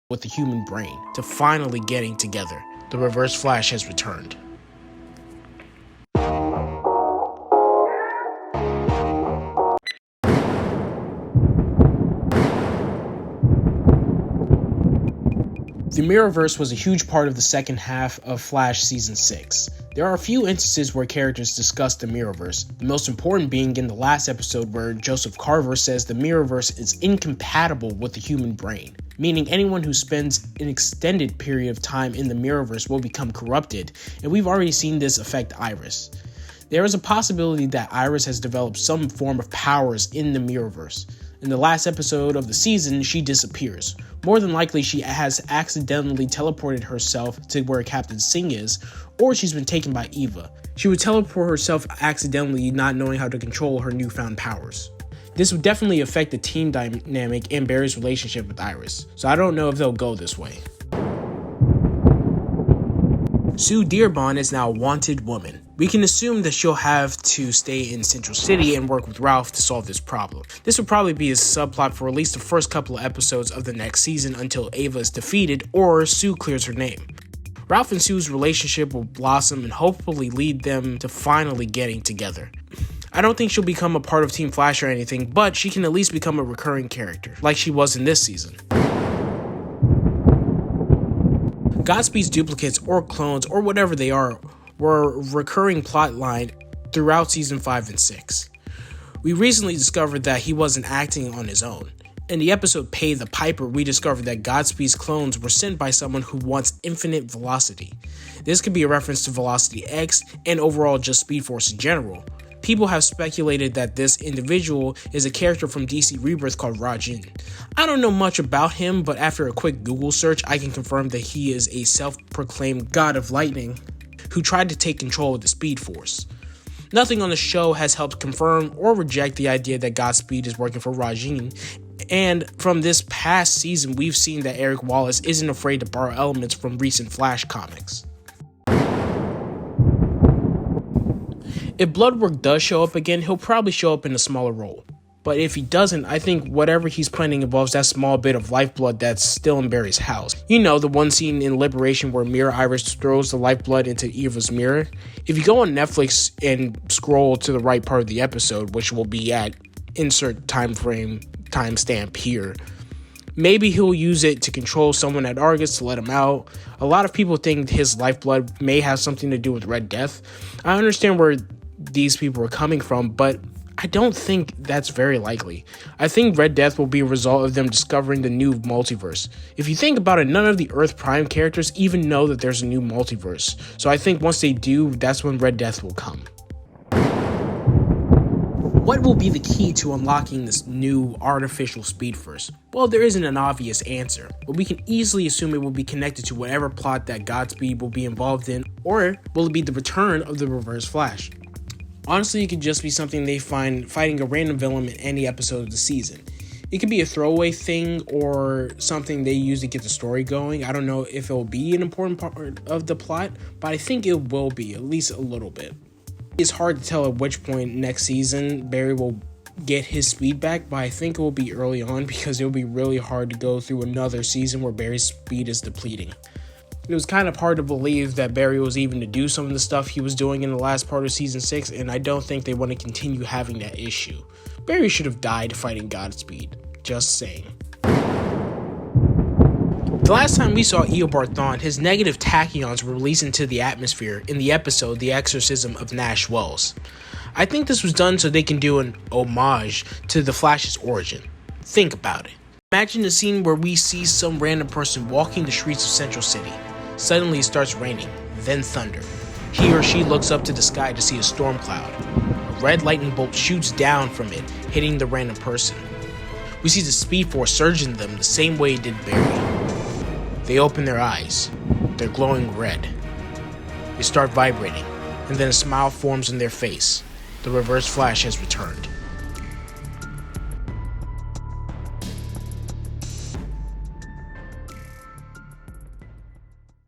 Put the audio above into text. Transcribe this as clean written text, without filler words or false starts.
with the human brain to finally getting together. The Reverse Flash has returned. The Mirrorverse was a huge part of the second half of Flash Season 6. There are a few instances where characters discuss the Mirrorverse, the most important being in the last episode where Joseph Carver says the Mirrorverse is incompatible with the human brain, meaning anyone who spends an extended period of time in the Mirrorverse will become corrupted, and we've already seen this affect Iris. There is a possibility that Iris has developed some form of powers in the Mirrorverse. In the last episode of the season, she disappears. More than likely, she has accidentally teleported herself to where Captain Singh is, or she's been taken by Eva. She would teleport herself accidentally, not knowing how to control her newfound powers. This would definitely affect the team dynamic and Barry's relationship with Iris, so I don't know if they'll go this way. Sue Dearborn is now a wanted woman. We can assume that she'll have to stay in Central City and work with Ralph to solve this problem. This will probably be a subplot for at least the first couple of episodes of the next season until Ava is defeated or Sue clears her name. Ralph and Sue's relationship will blossom and hopefully lead them to finally getting together. I don't think she'll become a part of Team Flash or anything, but she can at least become a recurring character, like she was in this season. Godspeed's duplicates or clones or whatever they are were a recurring plotline throughout season 5 and 6. We recently discovered that he wasn't acting on his own. In the episode Pay the Piper, we discovered that Godspeed's clones were sent by someone who wants infinite velocity. This could be a reference to Velocity X and overall just Speed Force in general. People have speculated that this individual is a character from DC Rebirth called Rajin. I don't know much about him, but after a quick Google search, I can confirm that he is a self-proclaimed god of lightning who tried to take control of the Speed Force. Nothing on the show has helped confirm or reject the idea that Godspeed is working for Rajin, and from this past season, we've seen that Eric Wallace isn't afraid to borrow elements from recent Flash comics. If Bloodwork does show up again, he'll probably show up in a smaller role. But if he doesn't, I think whatever he's planning involves that small bit of lifeblood that's still in Barry's house. You know, the one scene in Liberation where Mirror Iris throws the lifeblood into Eva's mirror. If you go on Netflix and scroll to the right part of the episode, which will be at insert timestamp here, maybe he'll use it to control someone at Argus to let him out. A lot of people think his lifeblood may have something to do with Red Death. I understand where these people are coming from, but I don't think that's very likely. I think Red Death will be a result of them discovering the new multiverse. If you think about it, none of the Earth Prime characters even know that there's a new multiverse. So I think once they do, that's when Red Death will come. What will be the key to unlocking this new artificial Speed Force? Well, there isn't an obvious answer, but we can easily assume it will be connected to whatever plot that Godspeed will be involved in, or will it be the return of the Reverse Flash? Honestly, it could just be something they find fighting a random villain in any episode of the season. It could be a throwaway thing or something they use to get the story going. I don't know if it will be an important part of the plot, but I think it will be, at least a little bit. It's hard to tell at which point next season Barry will get his speed back, but I think it will be early on because it will be really hard to go through another season where Barry's speed is depleting. It was kind of hard to believe that Barry was even to do some of the stuff he was doing in the last part of season 6, and I don't think they want to continue having that issue. Barry should have died fighting Godspeed. Just saying. The last time we saw Eobard Thawne, his negative tachyons were released into the atmosphere in the episode The Exorcism of Nash Wells. I think this was done so they can do an homage to the Flash's origin. Think about it. Imagine a scene where we see some random person walking the streets of Central City. Suddenly it starts raining, then thunder. He or she looks up to the sky to see a storm cloud. A red lightning bolt shoots down from it, hitting the random person. We see the Speed Force surge in them the same way it did Barry. They open their eyes. They're glowing red. They start vibrating, and then a smile forms on their face. The Reverse Flash has returned.